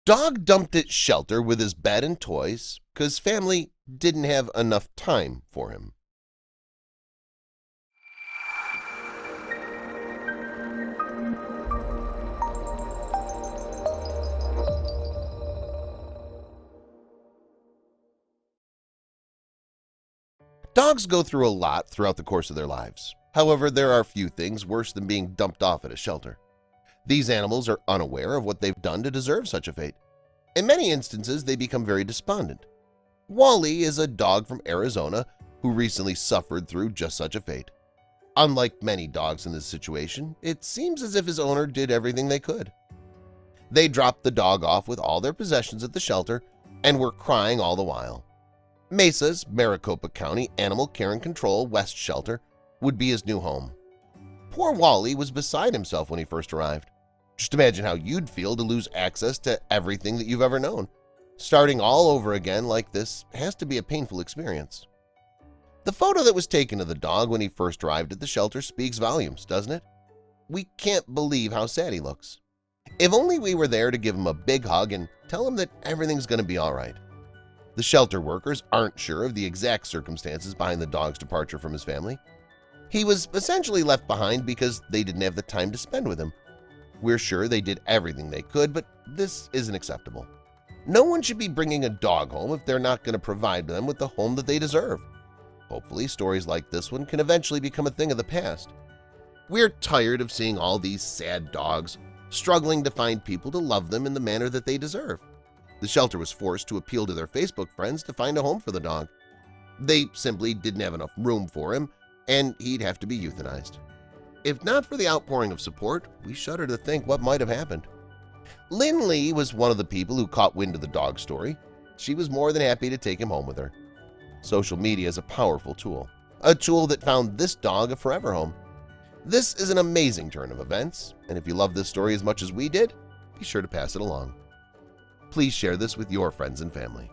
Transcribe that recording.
Dog dumped its shelter with his bed and toys because family didn't have enough time for him. Dogs go through a lot throughout the course of their lives. However, there are few things worse than being dumped off at a shelter. These animals are unaware of what they've done to deserve such a fate. In many instances, they become very despondent. Wally is a dog from Arizona who recently suffered through just such a fate. Unlike many dogs in this situation, it seems as if his owner did everything they could. They dropped the dog off with all their possessions at the shelter and were crying all the while. Mesa's Maricopa County Animal Care and Control West Shelter would be his new home. Poor Wally was beside himself when he first arrived. Just imagine how you'd feel to lose access to everything that you've ever known. Starting all over again like this has to be a painful experience. The photo that was taken of the dog when he first arrived at the shelter speaks volumes, doesn't it? We can't believe how sad he looks. If only we were there to give him a big hug and tell him that everything's going to be all right. The shelter workers aren't sure of the exact circumstances behind the dog's departure from his family. He was essentially left behind because they didn't have the time to spend with him. We're sure they did everything they could, but this isn't acceptable. No one should be bringing a dog home if they're not going to provide them with the home that they deserve. Hopefully, stories like this one can eventually become a thing of the past. We're tired of seeing all these sad dogs struggling to find people to love them in the manner that they deserve. The shelter was forced to appeal to their Facebook friends to find a home for the dog. They simply didn't have enough room for him, and he'd have to be euthanized. If not for the outpouring of support, we shudder to think what might have happened. Lynn Lee was one of the people who caught wind of the dog story. She was more than happy to take him home with her. Social media is a powerful tool, a tool that found this dog a forever home. This is an amazing turn of events, and if you love this story as much as we did, be sure to pass it along. Please share this with your friends and family.